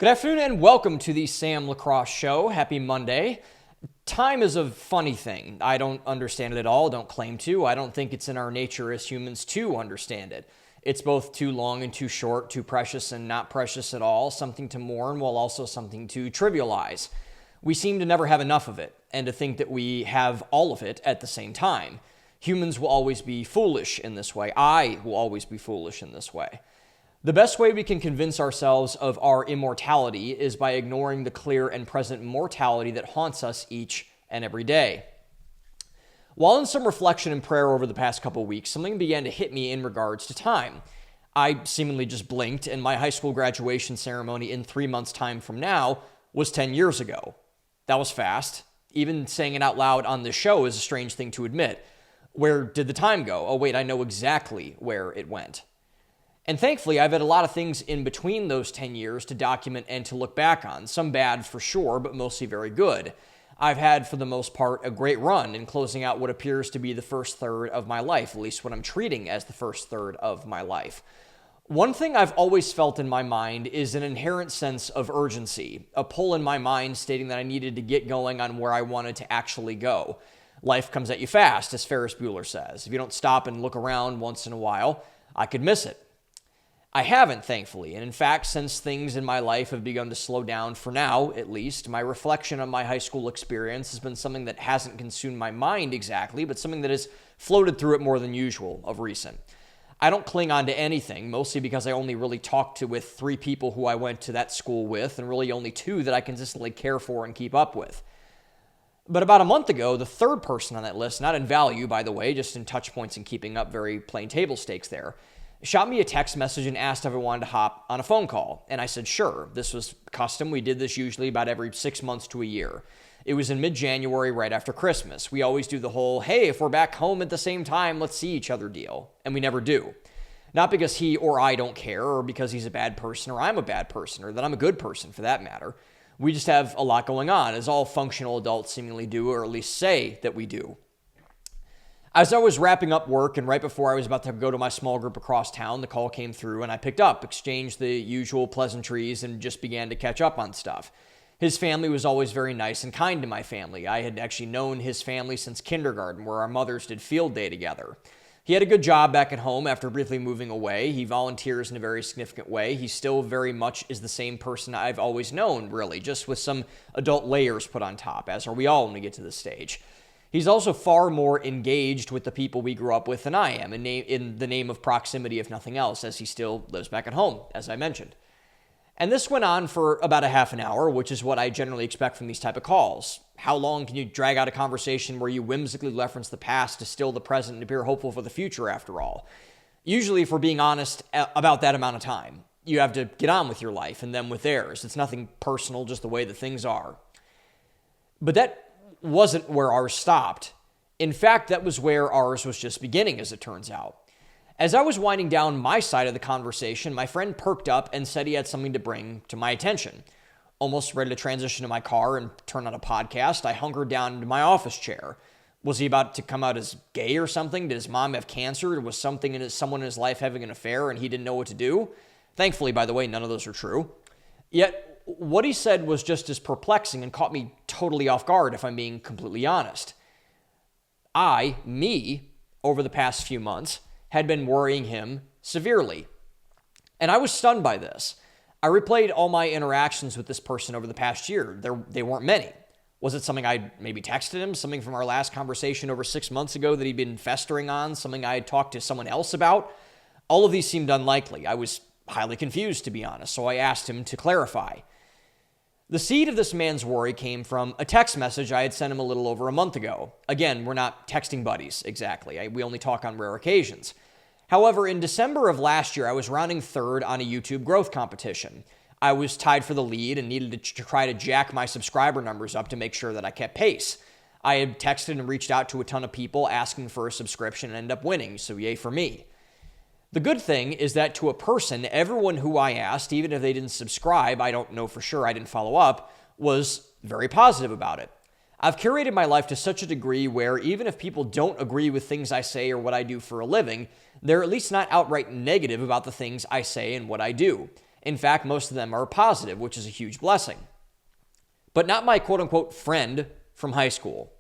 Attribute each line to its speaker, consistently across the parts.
Speaker 1: Good afternoon and welcome to the Sam Lacrosse Show. Happy Monday. Time is a funny thing. I don't understand it at all, don't claim to. I don't think it's in our nature as humans to understand it. It's both too long and too short, too precious and not precious at all, something to mourn while also something to trivialize. We seem to never have enough of it, and to think that we have all of it at the same time. Humans will always be foolish in this way. I will always be foolish in this way. The best way we can convince ourselves of our immortality is by ignoring the clear and present mortality that haunts us each and every day. While in some reflection and prayer over the past couple weeks, something began to hit me in regards to time. I seemingly just blinked, and my high school graduation ceremony in 3 months' time from now was 10 years ago. That was fast. Even saying it out loud on this show is a strange thing to admit. Where did the time go? Oh wait, I know exactly where it went. And thankfully, I've had a lot of things in between those 10 years to document and to look back on. Some bad for sure, but mostly very good. I've had, for the most part, a great run in closing out what appears to be the first third of my life, at least what I'm treating as the first third of my life. One thing I've always felt in my mind is an inherent sense of urgency, a pull in my mind stating that I needed to get going on where I wanted to actually go. Life comes at you fast, as Ferris Bueller says. If you don't stop and look around once in a while, I could miss it. I haven't, thankfully, and in fact, since things in my life have begun to slow down, for now at least, my reflection on my high school experience has been something that hasn't consumed my mind exactly, but something that has floated through it more than usual of recent. I don't cling on to anything, mostly because I only really talked with 3 people who I went to that school with, and really only 2 that I consistently care for and keep up with. But about a month ago, the third person on that list, not in value, by the way, just in touch points and keeping up, very plain table stakes there, shot me a text message and asked if I wanted to hop on a phone call. And I said, sure. This was custom. We did this usually about every 6 months to a year. It was in mid-January, right after Christmas. We always do the whole, hey, if we're back home at the same time, let's see each other deal. And we never do. Not because he or I don't care, or because he's a bad person, or I'm a bad person, or that I'm a good person for that matter. We just have a lot going on, as all functional adults seemingly do, or at least say that we do. As I was wrapping up work and right before I was about to go to my small group across town, the call came through and I picked up, exchanged the usual pleasantries, and just began to catch up on stuff. His family was always very nice and kind to my family. I had actually known his family since kindergarten, where our mothers did field day together. He had a good job back at home after briefly moving away. He volunteers in a very significant way. He still very much is the same person I've always known, really, just with some adult layers put on top, as are we all when we get to this stage. He's also far more engaged with the people we grew up with than I am, in the name of proximity, if nothing else, as he still lives back at home, as I mentioned. And this went on for about a half an hour, which is what I generally expect from these type of calls. How long can you drag out a conversation where you whimsically reference the past to still the present and appear hopeful for the future, after all? Usually, if we're being honest about that amount of time, you have to get on with your life and them with theirs. It's nothing personal, just the way that things are. But that wasn't where ours stopped. In fact, that was where ours was just beginning, as it turns out. As I was winding down my side of the conversation, my friend perked up and said he had something to bring to my attention. Almost ready to transition to my car and turn on a podcast, I hunkered down into my office chair. Was he about to come out as gay or something? Did his mom have cancer? Was someone in his life having an affair and he didn't know what to do? Thankfully, by the way, none of those are true. Yet, what he said was just as perplexing and caught me totally off guard, if I'm being completely honest. Over the past few months, had been worrying him severely. And I was stunned by this. I replayed all my interactions with this person over the past year. They weren't many. Was it something I maybe texted him? Something from our last conversation over 6 months ago that he'd been festering on? Something I had talked to someone else about? All of these seemed unlikely. I was highly confused, to be honest, so I asked him to clarify. The seed of this man's worry came from a text message I had sent him a little over a month ago. Again, we're not texting buddies, exactly. We only talk on rare occasions. However, in December of last year, I was rounding third on a YouTube growth competition. I was tied for the lead and needed to try to jack my subscriber numbers up to make sure that I kept pace. I had texted and reached out to a ton of people asking for a subscription and ended up winning, so yay for me. The good thing is that to a person, everyone who I asked, even if they didn't subscribe, I don't know for sure, I didn't follow up, was very positive about it. I've curated my life to such a degree where even if people don't agree with things I say or what I do for a living, they're at least not outright negative about the things I say and what I do. In fact, most of them are positive, which is a huge blessing. But not my quote-unquote friend from high school.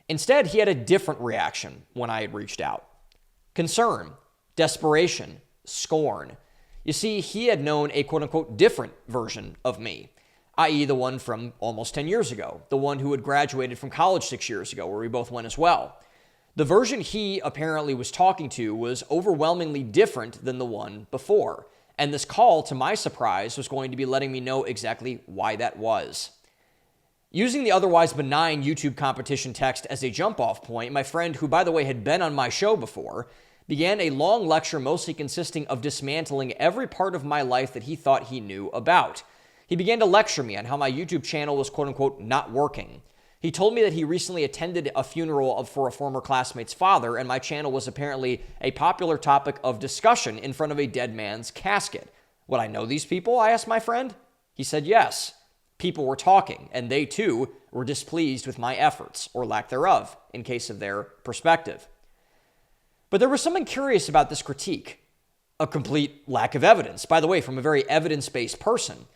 Speaker 1: Instead, he had a different reaction when I had reached out. Concern, desperation, scorn. You see, he had known a quote-unquote different version of me, i.e. the one from almost 10 years ago, the one who had graduated from college 6 years ago, where we both went as well. The version he apparently was talking to was overwhelmingly different than the one before, and this call, to my surprise, was going to be letting me know exactly why that was. Using the otherwise benign YouTube competition text as a jump-off point, my friend, who by the way had been on my show before, began a long lecture mostly consisting of dismantling every part of my life that he thought he knew about. He began to lecture me on how my YouTube channel was quote-unquote not working. He told me that he recently attended a funeral for a former classmate's father, and my channel was apparently a popular topic of discussion in front of a dead man's casket. Would I know these people? I asked my friend. He said yes. People were talking, and they too were displeased with my efforts, or lack thereof, in case of their perspective. But there was something curious about this critique. A complete lack of evidence, by the way, from a very evidence-based person.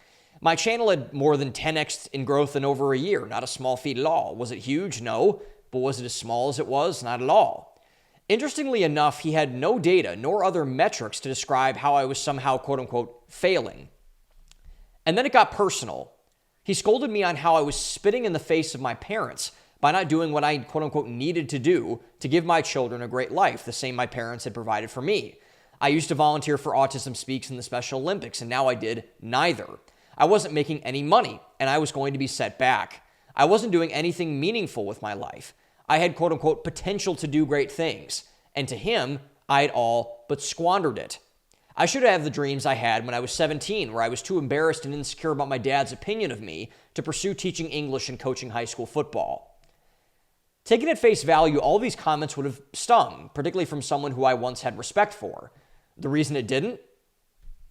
Speaker 1: My channel had more than 10x in growth in over a year, not a small feat at all. Was it huge? No. But was it as small as it was? Not at all. Interestingly enough, he had no data nor other metrics to describe how I was somehow quote-unquote failing. And then it got personal. He scolded me on how I was spitting in the face of my parents by not doing what I quote-unquote needed to do to give my children a great life, the same my parents had provided for me. I used to volunteer for Autism Speaks in the Special Olympics, and now I did neither. I wasn't making any money, and I was going to be set back. I wasn't doing anything meaningful with my life. I had quote-unquote potential to do great things, and to him, I had all but squandered it. I should have the dreams I had when I was 17, where I was too embarrassed and insecure about my dad's opinion of me to pursue teaching English and coaching high school football. Taken at face value, all these comments would have stung, particularly from someone who I once had respect for. The reason it didn't?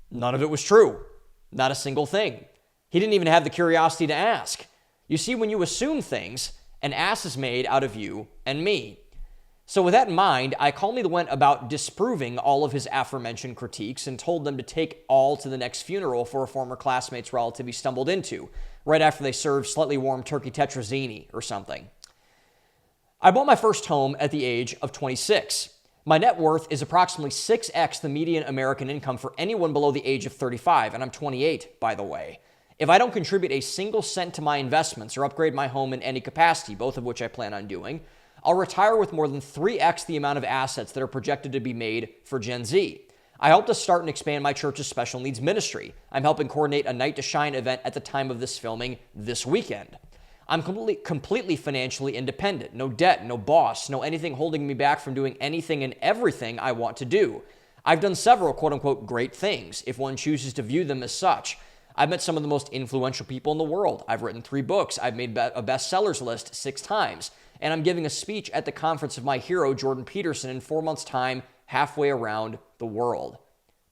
Speaker 1: None of it was true. Not a single thing. He didn't even have the curiosity to ask. You see, when you assume things, an ass is made out of you and me. So with that in mind, I calmly went about disproving all of his aforementioned critiques and told them to take all to the next funeral for a former classmate's relative he stumbled into, right after they served slightly warm turkey tetrazzini or something. I bought my first home at the age of 26. My net worth is approximately 6x the median American income for anyone below the age of 35, and I'm 28, by the way. If I don't contribute a single cent to my investments or upgrade my home in any capacity, both of which I plan on doing, I'll retire with more than 3x the amount of assets that are projected to be made for Gen Z. I hope to start and expand my church's special needs ministry. I'm helping coordinate a Night to Shine event at the time of this filming this weekend. I'm completely financially independent. No debt, no boss, no anything holding me back from doing anything and everything I want to do. I've done several quote-unquote great things, if one chooses to view them as such. I've met some of the most influential people in the world. I've written 3 books. I've made a bestsellers list 6 times. And I'm giving a speech at the conference of my hero, Jordan Peterson, in 4 months' time, halfway around the world.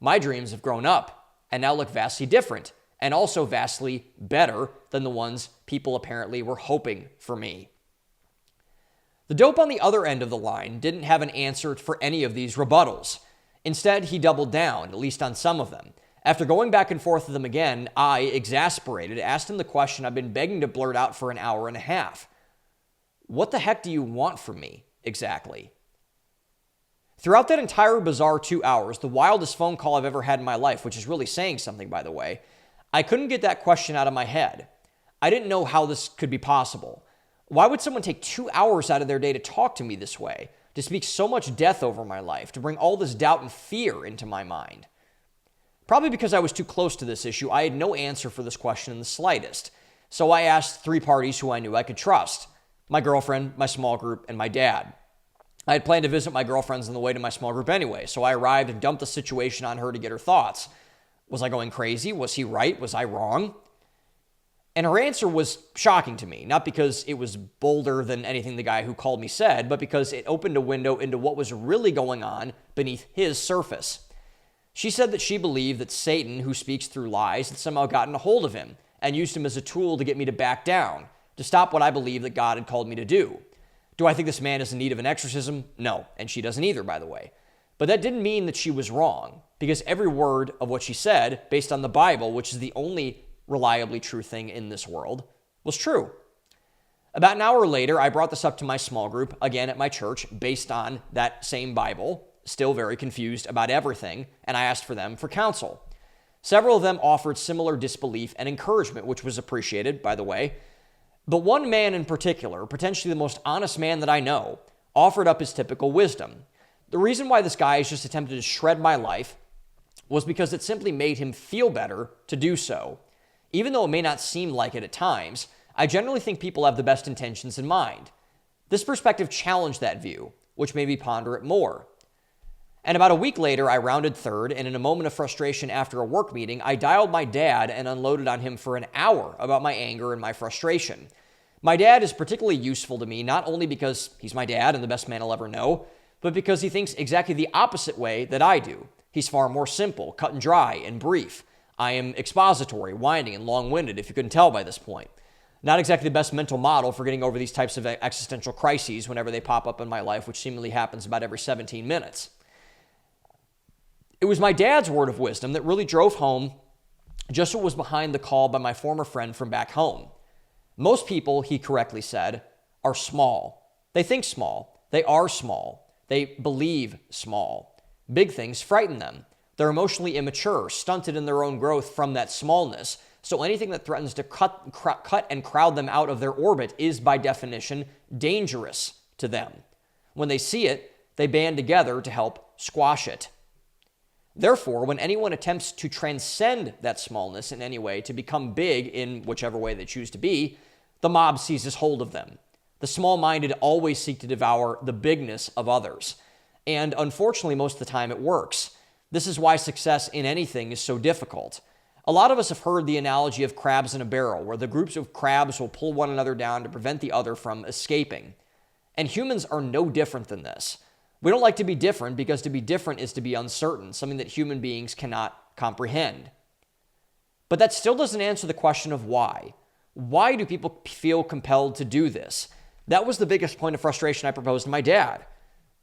Speaker 1: My dreams have grown up and now look vastly different, and also vastly better than the ones people apparently were hoping for me. The dope on the other end of the line didn't have an answer for any of these rebuttals. Instead, he doubled down, at least on some of them. After going back and forth with them again, I, exasperated, asked him the question I've been begging to blurt out for an hour and a half. What the heck do you want from me, exactly? Throughout that entire bizarre 2 hours, the wildest phone call I've ever had in my life, which is really saying something, by the way, I couldn't get that question out of my head. I didn't know how this could be possible. Why would someone take 2 hours out of their day to talk to me this way, to speak so much death over my life, to bring all this doubt and fear into my mind? Probably because I was too close to this issue, I had no answer for this question in the slightest. So I asked 3 parties who I knew I could trust: my girlfriend, my small group, and my dad. I had planned to visit my girlfriend's on the way to my small group anyway, so I arrived and dumped the situation on her to get her thoughts. Was I going crazy? Was he right? Was I wrong? And her answer was shocking to me, not because it was bolder than anything the guy who called me said, but because it opened a window into what was really going on beneath his surface. She said that she believed that Satan, who speaks through lies, had somehow gotten a hold of him and used him as a tool to get me to back down, to stop what I believe that God had called me to do. Do I think this man is in need of an exorcism? No, and she doesn't either, by the way. But that didn't mean that she was wrong, because every word of what she said, based on the Bible, which is the only reliably true thing in this world, was true. About an hour later, I brought this up to my small group, again at my church, based on that same Bible, still very confused about everything, and I asked for them for counsel. Several of them offered similar disbelief and encouragement, which was appreciated, by the way. But one man in particular, potentially the most honest man that I know, offered up his typical wisdom. The reason why this guy has just attempted to shred my life was because it simply made him feel better to do so. Even though it may not seem like it at times, I generally think people have the best intentions in mind. This perspective challenged that view, which made me ponder it more. And about a week later, I rounded third, and in a moment of frustration after a work meeting, I dialed my dad and unloaded on him for an hour about my anger and my frustration. My dad is particularly useful to me, not only because he's my dad and the best man I'll ever know, but because he thinks exactly the opposite way that I do. He's far more simple, cut and dry, and brief. I am expository, winding, and long-winded, if you couldn't tell by this point. Not exactly the best mental model for getting over these types of existential crises whenever they pop up in my life, which seemingly happens about every 17 minutes. It was my dad's word of wisdom that really drove home just what was behind the call by my former friend from back home. Most people, he correctly said, are small. They think small. They are small. They believe small. Big things frighten them. They're emotionally immature, stunted in their own growth from that smallness. So anything that threatens to cut and crowd them out of their orbit is, by definition, dangerous to them. When they see it, they band together to help squash it. Therefore, when anyone attempts to transcend that smallness in any way, to become big in whichever way they choose to be, the mob seizes hold of them. The small-minded always seek to devour the bigness of others. And unfortunately, most of the time it works. This is why success in anything is so difficult. A lot of us have heard the analogy of crabs in a barrel, where the groups of crabs will pull one another down to prevent the other from escaping. And humans are no different than this. We don't like to be different because to be different is to be uncertain, something that human beings cannot comprehend. But that still doesn't answer the question of why. Why do people feel compelled to do this? That was the biggest point of frustration I proposed to my dad.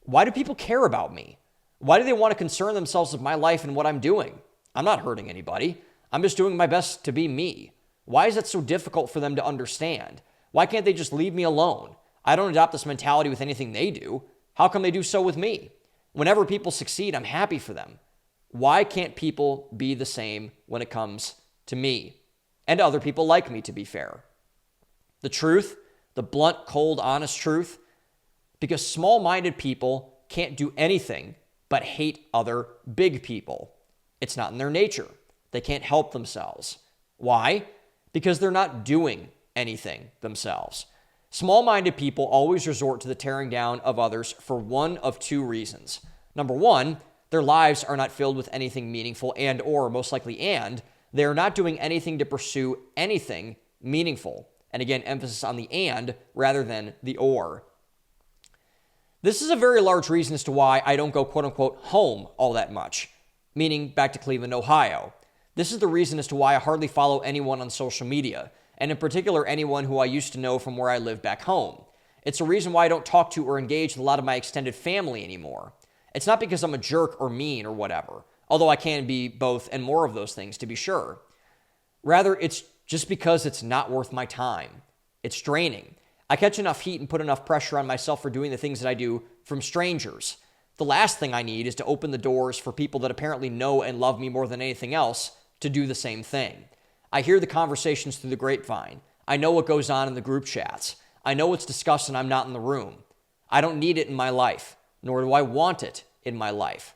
Speaker 1: Why do people care about me? Why do they want to concern themselves with my life and what I'm doing? I'm not hurting anybody. I'm just doing my best to be me. Why is that so difficult for them to understand? Why can't they just leave me alone? I don't adopt this mentality with anything they do. How come they do so with me? Whenever people succeed, I'm happy for them. Why can't people be the same when it comes to me? And other people like me, to be fair. The truth, the blunt, cold, honest truth, because small-minded people can't do anything but hate other big people. It's not in their nature. They can't help themselves. Why? Because they're not doing anything themselves. Small-minded people always resort to the tearing down of others for one of two reasons. Number one, their lives are not filled with anything meaningful or most likely they are not doing anything to pursue anything meaningful. And again, emphasis on the and rather than the or. This is a very large reason as to why I don't go quote-unquote home all that much, meaning back to Cleveland, Ohio. This is the reason as to why I hardly follow anyone on social media, and in particular anyone who I used to know from where I live back home. It's a reason why I don't talk to or engage with a lot of my extended family anymore. It's not because I'm a jerk or mean or whatever, although I can be both and more of those things to be sure. Rather, it's just because it's not worth my time. It's draining. I catch enough heat and put enough pressure on myself for doing the things that I do from strangers. The last thing I need is to open the doors for people that apparently know and love me more than anything else to do the same thing. I hear the conversations through the grapevine. I know what goes on in the group chats. I know what's discussed and I'm not in the room. I don't need it in my life, nor do I want it in my life.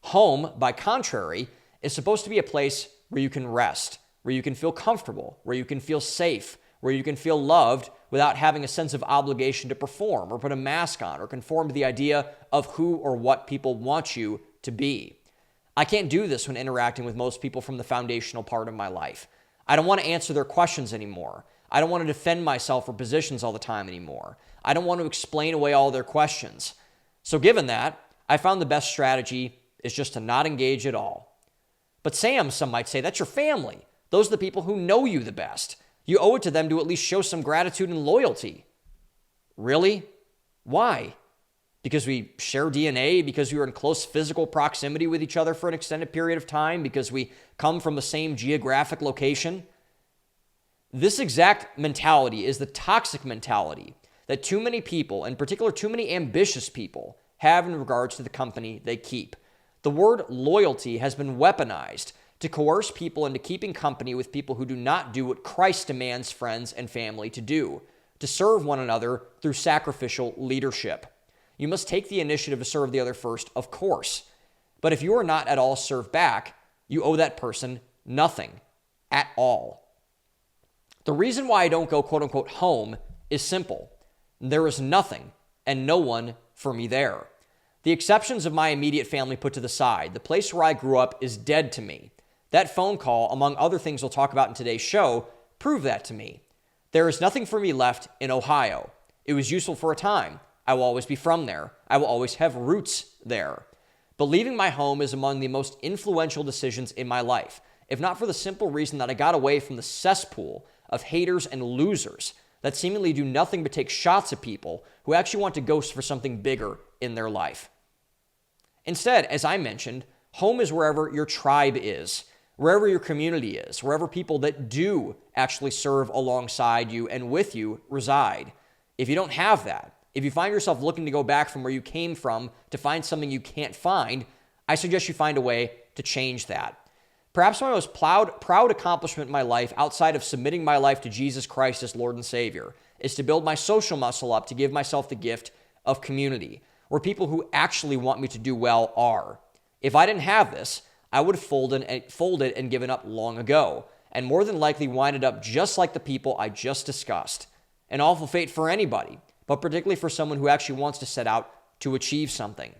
Speaker 1: Home, by contrary, is supposed to be a place where you can rest, where you can feel comfortable, where you can feel safe, where you can feel loved without having a sense of obligation to perform or put a mask on or conform to the idea of who or what people want you to be. I can't do this when interacting with most people from the foundational part of my life. I don't want to answer their questions anymore. I don't want to defend myself or positions all the time anymore. I don't want to explain away all their questions. So given that, I found the best strategy is just to not engage at all. But Sam, some might say, that's your family. Those are the people who know you the best. You owe it to them to at least show some gratitude and loyalty. Really? Why? because we share DNA, because we were in close physical proximity with each other for an extended period of time, because we come from the same geographic location. This exact mentality is the toxic mentality that too many people, in particular too many ambitious people, have in regards to the company they keep. The word loyalty has been weaponized to coerce people into keeping company with people who do not do what Christ demands friends and family to do, to serve one another through sacrificial leadership. You must take the initiative to serve the other first, of course. But if you are not at all served back, you owe that person nothing at all. The reason why I don't go quote unquote home is simple. There is nothing and no one for me there. The exceptions of my immediate family put to the side, the place where I grew up is dead to me. That phone call, among other things we'll talk about in today's show, proved that to me. There is nothing for me left in Ohio. It was useful for a time. I will always be from there. I will always have roots there. But leaving my home is among the most influential decisions in my life, if not for the simple reason that I got away from the cesspool of haters and losers that seemingly do nothing but take shots at people who actually want to go for something bigger in their life. Instead, as I mentioned, home is wherever your tribe is, wherever your community is, wherever people that do actually serve alongside you and with you reside. If you don't have that, if you find yourself looking to go back from where you came from to find something you can't find, I suggest you find a way to change that. Perhaps my most proud accomplishment in my life, outside of submitting my life to Jesus Christ as Lord and Savior, is to build my social muscle up to give myself the gift of community, where people who actually want me to do well are. If I didn't have this, I would have folded and given up long ago, and more than likely winded up just like the people I just discussed. An awful fate for anybody, but particularly for someone who actually wants to set out to achieve something.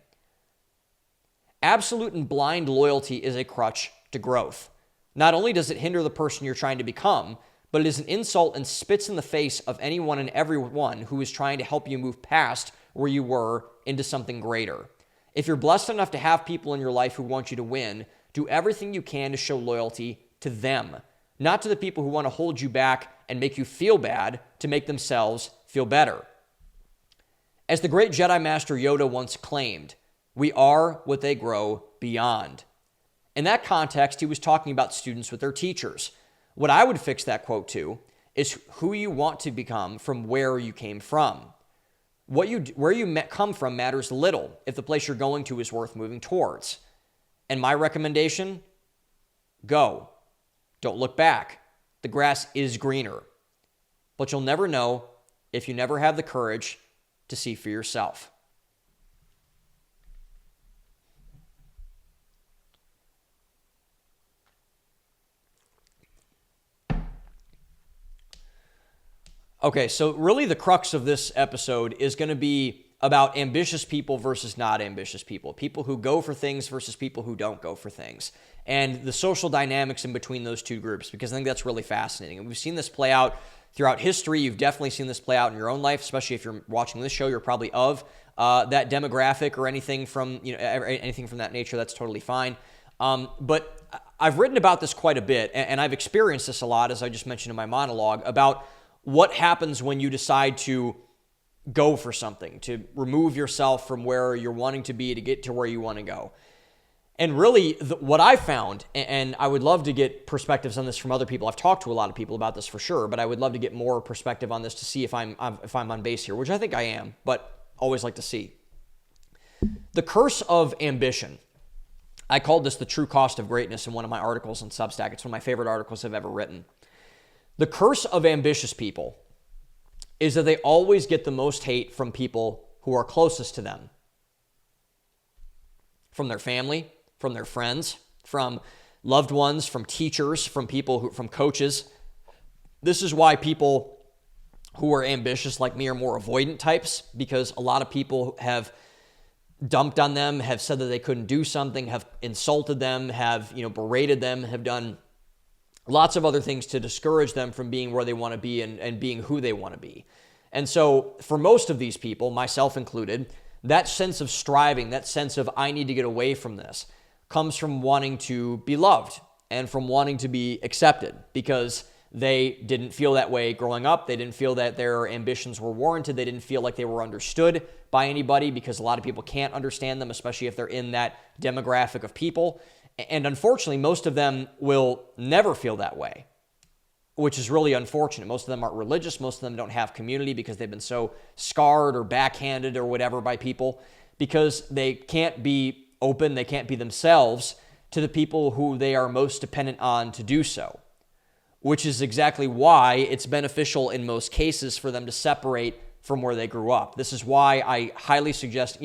Speaker 1: Absolute and blind loyalty is a crutch to growth. Not only does it hinder the person you're trying to become, but it is an insult and spits in the face of anyone and everyone who is trying to help you move past where you were into something greater. If you're blessed enough to have people in your life who want you to win, do everything you can to show loyalty to them, not to the people who want to hold you back and make you feel bad to make themselves feel better. As the great Jedi Master Yoda once claimed, we are what they grow beyond. In that context, he was talking about students with their teachers. What I would fix that quote to is who you want to become from where you came from. Where you come from matters little if the place you're going to is worth moving towards. And my recommendation, go. Don't look back. The grass is greener. But you'll never know if you never have the courage to see for yourself. Okay, so really the crux of this episode is going to be about ambitious people versus not ambitious people. People who go for things versus people who don't go for things. And the social dynamics in between those two groups, because I think that's really fascinating. And we've seen this play out throughout history. You've definitely seen this play out in your own life, especially if you're watching this show. You're probably of that demographic or anything from that nature. That's totally fine. But I've written about this quite a bit, and I've experienced this a lot, as I just mentioned in my monologue, about what happens when you decide to go for something, to remove yourself from where you're wanting to be to get to where you want to go. And really, what I found, and I would love to get perspectives on this from other people. I've talked to a lot of people about this for sure, but I would love to get more perspective on this to see if I'm on base here, which I think I am, but always like to see. The curse of ambition. I called this the true cost of greatness in one of my articles on Substack. It's one of my favorite articles I've ever written. The curse of ambitious people is that they always get the most hate from people who are closest to them. From their family, from their friends, from loved ones, from teachers, from coaches. This is why people who are ambitious like me are more avoidant types, because a lot of people have dumped on them, have said that they couldn't do something, have insulted them, have berated them, have done lots of other things to discourage them from being where they want to be and being who they want to be. And so for most of these people, myself included, that sense of striving, that sense of I need to get away from this, comes from wanting to be loved and from wanting to be accepted, because They didn't feel that way growing up. They didn't feel that their ambitions were warranted. They didn't feel like they were understood by anybody, because a lot of people can't understand them, especially if they're in that demographic of people. And unfortunately, most of them will never feel that way, which is really unfortunate. Most of them aren't religious. Most of them don't have community because they've been so scarred or backhanded or whatever by people, because they can't be open, they can't be themselves to the people who they are most dependent on to do so, which is exactly why it's beneficial in most cases for them to separate from where they grew up. This is why I highly suggest,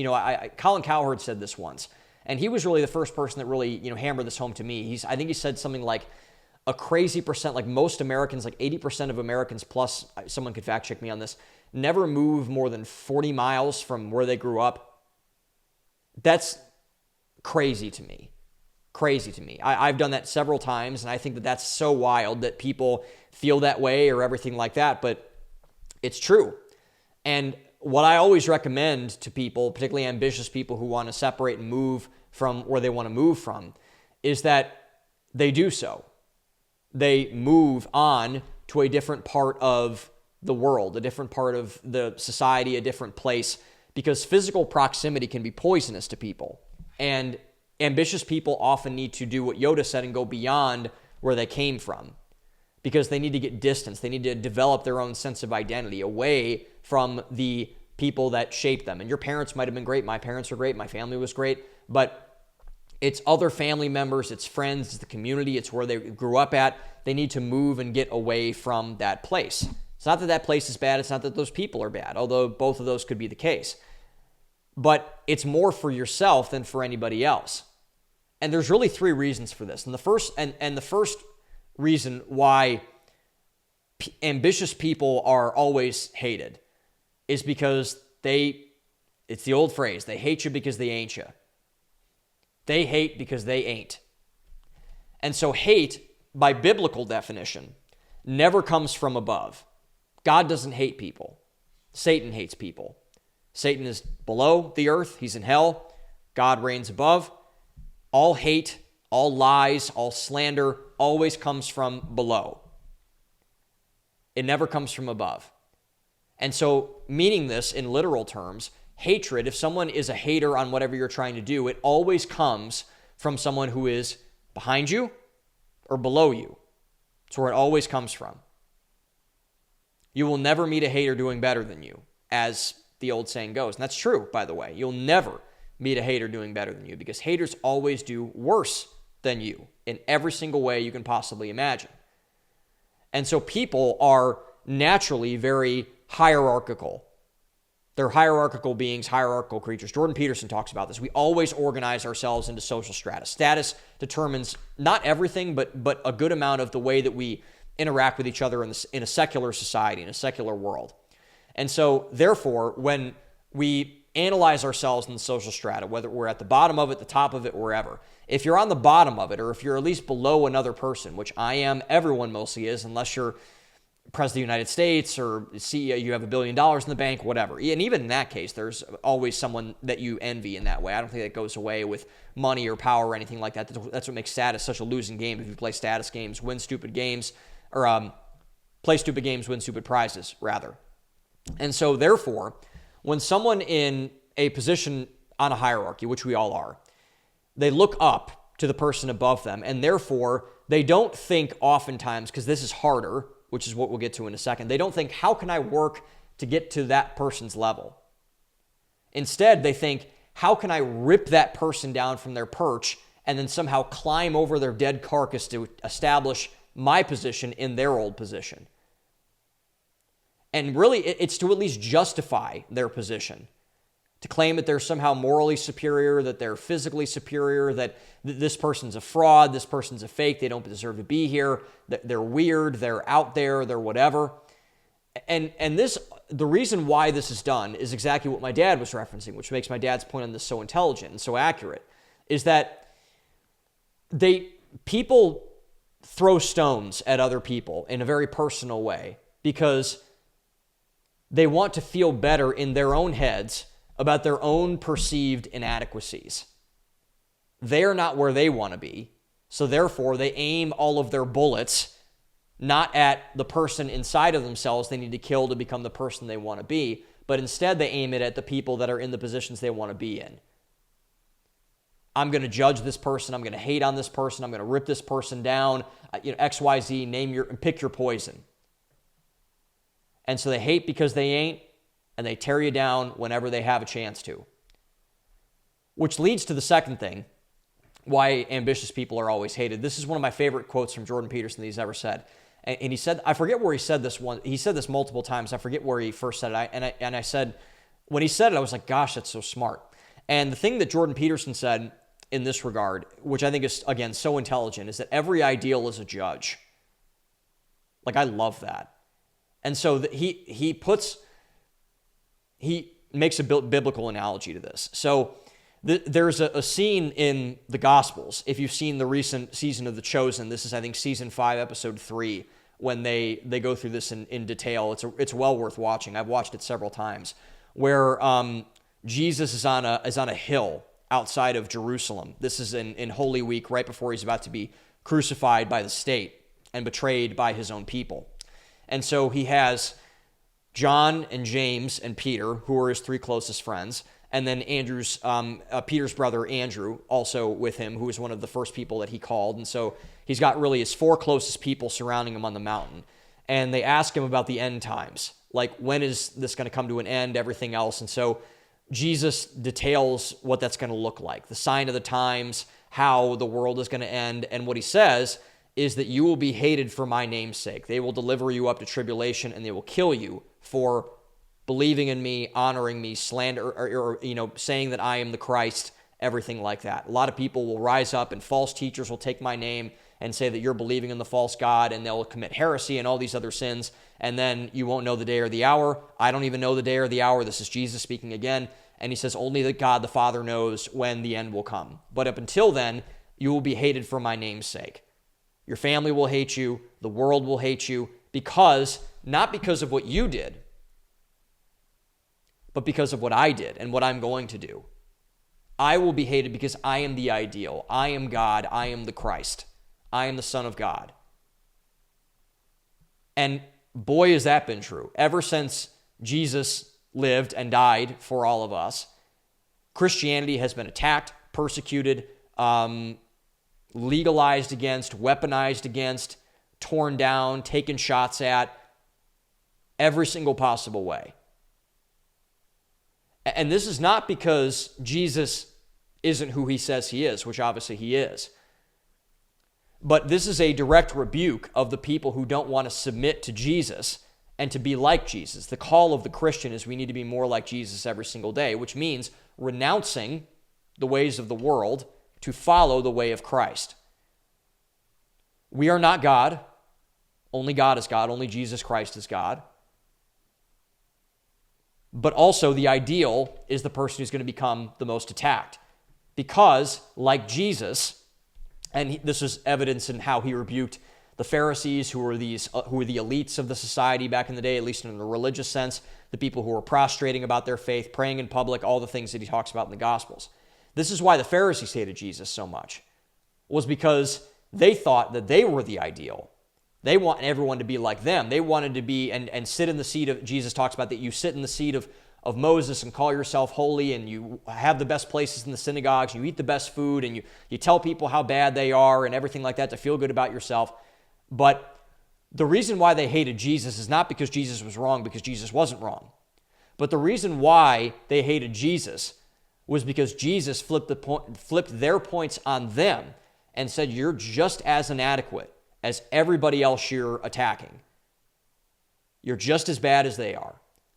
Speaker 1: Colin Cowherd said this once, and he was really the first person that really, hammered this home to me. I think he said something like a crazy percent, like most Americans, like 80% of Americans plus, someone could fact check me on this, never move more than 40 miles from where they grew up. That's crazy to me. Crazy to me. I've done that several times, and I think that that's so wild that people feel that way or everything like that, but it's true. And what I always recommend to people, particularly ambitious people who want to separate and move from where they want to move from, is that they do so. They move on to a different part of the world, a different part of the society, a different place, because physical proximity can be poisonous to people. And ambitious people often need to do what Yoda said and go beyond where they came from, because they need to get distance. They need to develop their own sense of identity away from the people that shaped them. And your parents might have been great. My parents were great. My family was great. But it's other family members, it's friends, it's the community, it's where they grew up at. They need to move and get away from that place. It's not that that place is bad. It's not that those people are bad, although both of those could be the case. But it's more for yourself than for anybody else. And there's really three reasons for this. And the first reason why ambitious people are always hated is because it's the old phrase, they hate you because they ain't you. They hate because they ain't. And so hate, by biblical definition, never comes from above. God doesn't hate people. Satan hates people. Satan is below the earth. He's in hell. God reigns above. All hate, all lies, all slander always comes from below. It never comes from above. And so, meaning this in literal terms, hatred, if someone is a hater on whatever you're trying to do, it always comes from someone who is behind you or below you. It's where it always comes from. You will never meet a hater doing better than you, as the old saying goes. And that's true, by the way. You'll never meet a hater doing better than you, because haters always do worse than you in every single way you can possibly imagine. And so people are naturally very hierarchical. They're hierarchical beings, hierarchical creatures. Jordan Peterson talks about this. We always organize ourselves into social strata. Status determines not everything, but a good amount of the way that we interact with each other in a secular society, in a secular world. And so, therefore, when we analyze ourselves in the social strata, whether we're at the bottom of it, the top of it, wherever, if you're on the bottom of it, or if you're at least below another person, which I am, everyone mostly is, unless you're President of the United States or CEO, you have $1 billion in the bank, whatever. And even in that case, there's always someone that you envy in that way. I don't think that goes away with money or power or anything like that. That's what makes status such a losing game. If you play status games, win stupid games, or play stupid games, win stupid prizes, rather. And so, therefore, when someone in a position on a hierarchy, which we all are, they look up to the person above them, and therefore, they don't think oftentimes, because this is harder, which is what we'll get to in a second, they don't think, how can I work to get to that person's level? Instead, they think, how can I rip that person down from their perch and then somehow climb over their dead carcass to establish my position in their old position? And really, it's to at least justify their position, to claim that they're somehow morally superior, that they're physically superior, that this person's a fraud, this person's a fake, they don't deserve to be here, that they're weird, they're out there, they're whatever. And this, the reason why this is done is exactly what my dad was referencing, which makes my dad's point on this so intelligent and so accurate, is that people throw stones at other people in a very personal way because they want to feel better in their own heads about their own perceived inadequacies. They're not where they want to be, so therefore they aim all of their bullets not at the person inside of themselves they need to kill to become the person they want to be, but instead they aim it at the people that are in the positions they want to be in. I'm going to judge this person. I'm going to hate on this person. I'm going to rip this person down. XYZ, pick your poison. And so they hate because they ain't, and they tear you down whenever they have a chance to. Which leads to the second thing, why ambitious people are always hated. This is one of my favorite quotes from Jordan Peterson that he's ever said. And he said, I forget where he said this one. He said this multiple times. I forget where he first said it. And I said, when he said it, I was like, gosh, that's so smart. And the thing that Jordan Peterson said in this regard, which I think is, again, so intelligent, is that every ideal is a judge. Like, I love that. And so he makes a biblical analogy to this. So there's a scene in the Gospels. If you've seen the recent season of The Chosen, this is, I think, season 5, episode 3, when they go through this in detail. It's well worth watching. I've watched it several times, where Jesus is on a hill outside of Jerusalem. This is in Holy Week, right before he's about to be crucified by the state and betrayed by his own people. And so he has John and James and Peter, who are his 3 closest friends, and then Peter's brother Andrew, also with him, who was one of the first people that he called. And so he's got really his 4 closest people surrounding him on the mountain. And they ask him about the end times, like, when is this going to come to an end, everything else. And so Jesus details what that's going to look like, the sign of the times, how the world is going to end. And what he says is that you will be hated for my name's sake. They will deliver you up to tribulation, and they will kill you for believing in me, honoring me, slander, or saying that I am the Christ, everything like that. A lot of people will rise up, and false teachers will take my name and say that you're believing in the false God, and they'll commit heresy and all these other sins, and then you won't know the day or the hour. I don't even know the day or the hour. This is Jesus speaking again, and he says only that God the Father knows when the end will come. But up until then, you will be hated for my name's sake. Your family will hate you. The world will hate you not because of what you did, but because of what I did and what I'm going to do. I will be hated because I am the ideal. I am God. I am the Christ. I am the Son of God. And boy, has that been true. Ever since Jesus lived and died for all of us, Christianity has been attacked, persecuted, legalized against, weaponized against, torn down, taken shots at, every single possible way. And this is not because Jesus isn't who he says he is, which obviously he is. But this is a direct rebuke of the people who don't want to submit to Jesus and to be like Jesus. The call of the Christian is we need to be more like Jesus every single day, which means renouncing the ways of the world to follow the way of Christ. We are not God. Only God is God. Only Jesus Christ is God. But also the ideal is the person who's going to become the most attacked. Because, like Jesus, and this is evidence in how he rebuked the Pharisees, who were the elites of the society back in the day, at least in the religious sense, the people who were prostrating about their faith, praying in public, all the things that he talks about in the Gospels. This is why the Pharisees hated Jesus so much, was because they thought that they were the ideal. They want everyone to be like them. They wanted to be and sit in the seat of, Jesus talks about that you sit in the seat of Moses and call yourself holy, and you have the best places in the synagogues, you eat the best food, and you tell people how bad they are and everything like that to feel good about yourself. But the reason why they hated Jesus is not because Jesus was wrong, because Jesus wasn't wrong. But the reason why they hated Jesus was because Jesus flipped their points on them and said, you're just as inadequate as everybody else you're attacking. You're just as bad as they are.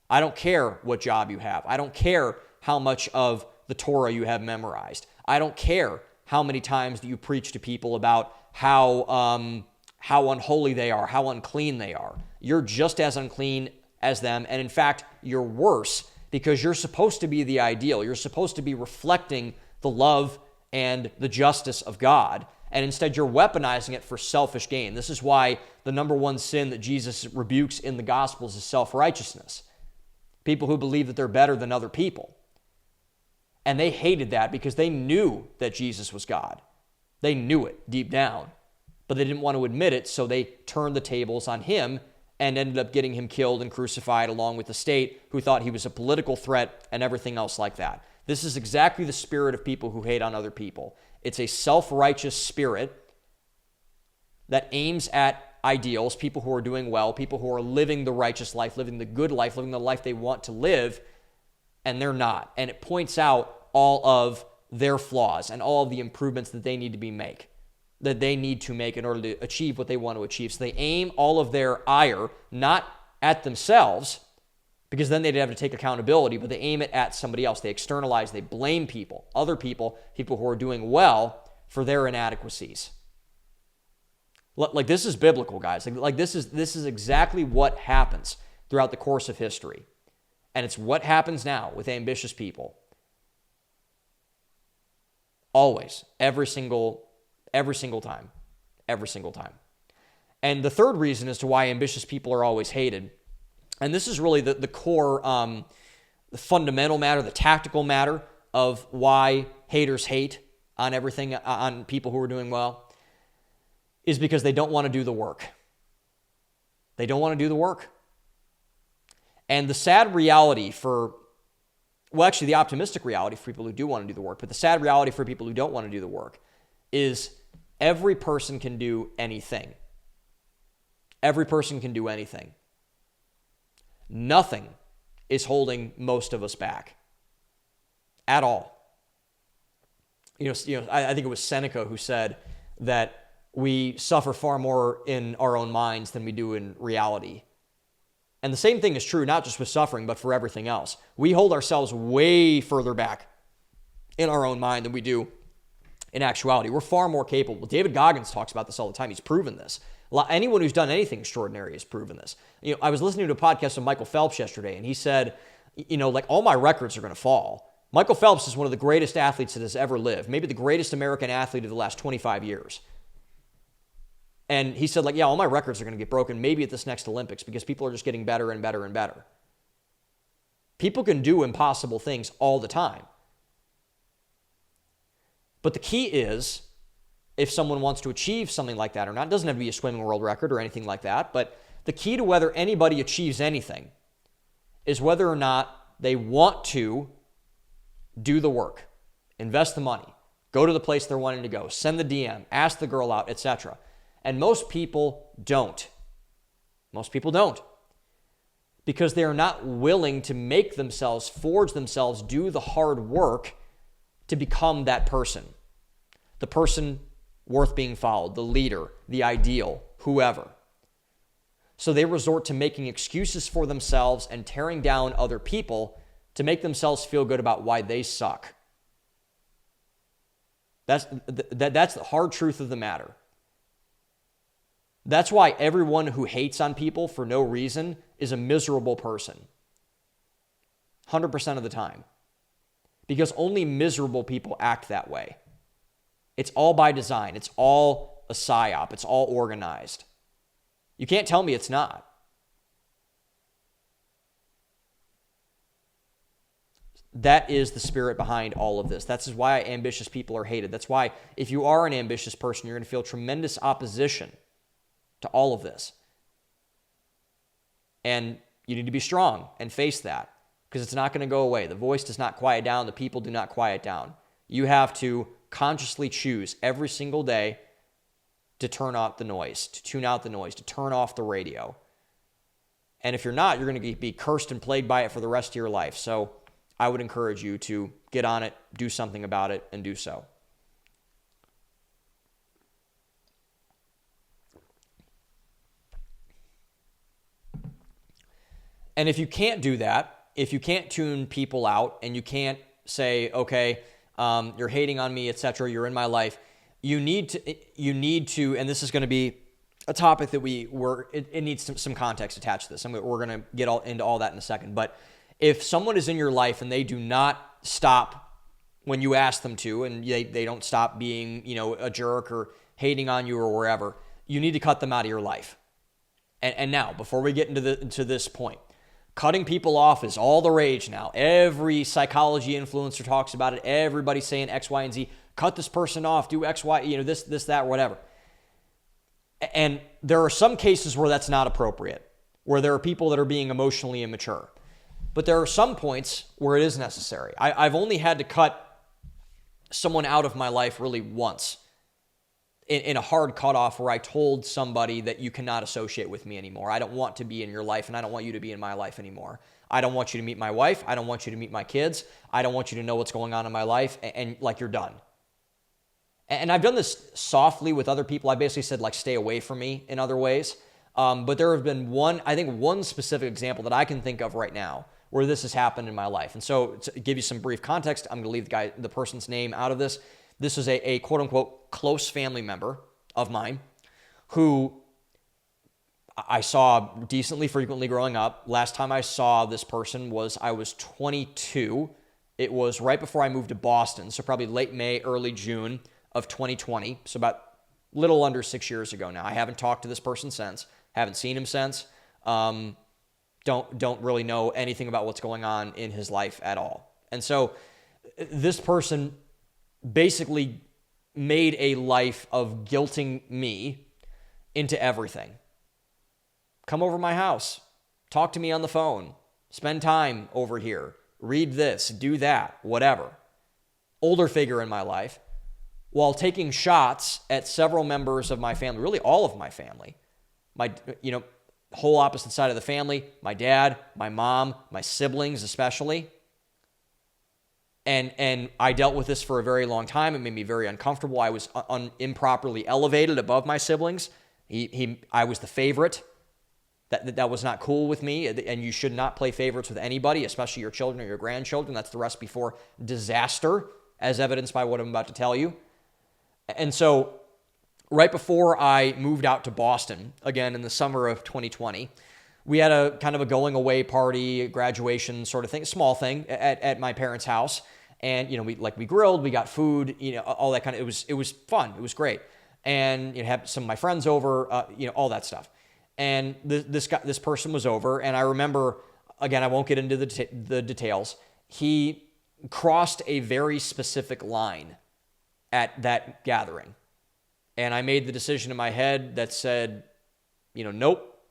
Speaker 1: I don't care what job you have. I don't care how much of the Torah you have memorized. I don't care how many times that you preach to people about how unholy they are, how unclean they are. You're just as unclean as them, and in fact, you're worse because you're supposed to be the ideal. You're supposed to be reflecting the love and the justice of God, and instead you're weaponizing it for selfish gain. This is why the number one sin that Jesus rebukes in the Gospels is self-righteousness. People who believe that they're better than other people. And they hated that because they knew that Jesus was God. They knew it deep down. but they didn't want to admit it, so they turned the tables on him and ended up getting him killed and crucified along with the state, who thought he was a political threat and everything else like that. This is exactly the spirit of people who hate on other people. It's a self-righteous spirit that aims at ideals, people who are doing well, people who are living the righteous life, living the good life, living the life they want to live, and they're not. And it points out all of their flaws and all of the improvements that they need to make in order to achieve what they want to achieve. So they aim all of their ire not at themselves, because then they'd have to take accountability, but they aim it at somebody else. They externalize, they blame people, other people, people who are doing well, for their inadequacies. Like, this is biblical, guys. Like this is exactly what happens throughout the course of history. And it's what happens now with ambitious people. Always, every single time. And the third reason as to why ambitious people are always hated, and this is really the core, the fundamental matter, the tactical matter of why haters hate on everything, on people who are doing well, is because they don't want to do the work. They don't want to do the work. And the sad reality the optimistic reality for people who do want to do the work, but the sad reality for people who don't want to do the work is every person can do anything. Every person can do anything. Nothing is holding most of us back at all. I think it was Seneca who said that we suffer far more in our own minds than we do in reality. And the same thing is true, not just with suffering, but for everything else. We hold ourselves way further back in our own mind than we do in actuality. We're far more capable. David Goggins talks about this all the time. He's proven this. Anyone who's done anything extraordinary has proven this. I was listening to a podcast of Michael Phelps yesterday, and he said, all my records are going to fall. Michael Phelps is one of the greatest athletes that has ever lived, maybe the greatest American athlete of the last 25 years. And he said, all my records are going to get broken maybe at this next Olympics, because people are just getting better and better and better. People can do impossible things all the time. But the key is, if someone wants to achieve something like that or not, it doesn't have to be a swimming world record or anything like that, but the key to whether anybody achieves anything is whether or not they want to do the work, invest the money, go to the place they're wanting to go, send the DM, ask the girl out, etc. And most people don't. Most people don't. Because they are not willing to make themselves, forge themselves, do the hard work to become that person. The person worth being followed, the leader, the ideal, whoever. So they resort to making excuses for themselves and tearing down other people to make themselves feel good about why they suck. That's the hard truth of the matter. That's why everyone who hates on people for no reason is a miserable person. 100% of the time. Because only miserable people act that way. It's all by design. It's all a psyop. It's all organized. You can't tell me it's not. That is the spirit behind all of this. That's why ambitious people are hated. That's why if you are an ambitious person, you're going to feel tremendous opposition to all of this. And you need to be strong and face that, because it's not going to go away. The voice does not quiet down. The people do not quiet down. You have to consciously choose every single day to turn out the noise, to tune out the noise, to turn off the radio. And if you're not, you're going to be cursed and plagued by it for the rest of your life. So I would encourage you to get on it, do something about it, and do so. And if you can't do that, if you can't tune people out and you can't say, okay, you're hating on me, etc., you're in my life, you need to, and this is going to be a topic that it needs some context attached to this. We're going to get into all that in a second. But if someone is in your life and they do not stop when you ask them to, and they don't stop being, a jerk or hating on you or wherever, you need to cut them out of your life. And now, before we get into this point, cutting people off is all the rage now. Every psychology influencer talks about it. Everybody's saying X, Y, and Z. Cut this person off. Do X, Y, this, that, whatever. And there are some cases where that's not appropriate, where there are people that are being emotionally immature. But there are some points where it is necessary. I've only had to cut someone out of my life really once in a hard cutoff where I told somebody that you cannot associate with me anymore. I don't want to be in your life, and I don't want you to be in my life anymore. I don't want you to meet my wife. I don't want you to meet my kids. I don't want you to know what's going on in my life, and like, you're done. And I've done this softly with other people. I basically said, like, stay away from me in other ways. But there have been one specific example that I can think of right now where this has happened in my life. And so to give you some brief context, I'm going to leave the person's name out of this. This is a quote unquote close family member of mine who I saw decently frequently growing up. Last time I saw this person I was 22. It was right before I moved to Boston. So probably late May, early June of 2020. So about little under 6 years ago now. I haven't talked to this person since. Haven't seen him since. Don't really know anything about what's going on in his life at all. And so this person basically made a life of guilting me into everything. Come over to my house, talk to me on the phone, spend time over here, read this, do that, whatever. Older figure in my life, while taking shots at several members of my family, really all of my family. My, whole opposite side of the family, my dad, my mom, my siblings especially. And I dealt with this for a very long time. It made me very uncomfortable. I was improperly elevated above my siblings. I was the favorite. That was not cool with me. And you should not play favorites with anybody, especially your children or your grandchildren. That's the recipe for disaster, as evidenced by what I'm about to tell you. And so right before I moved out to Boston, again in the summer of 2020, we had a kind of a going away party, graduation sort of thing, small thing at my parents' house. And, we grilled, we got food, all that kind of, it was fun. It was great. And had some of my friends over, all that stuff. And this person was over, and I remember, again, I won't get into the details. He crossed a very specific line at that gathering. And I made the decision in my head that said, nope,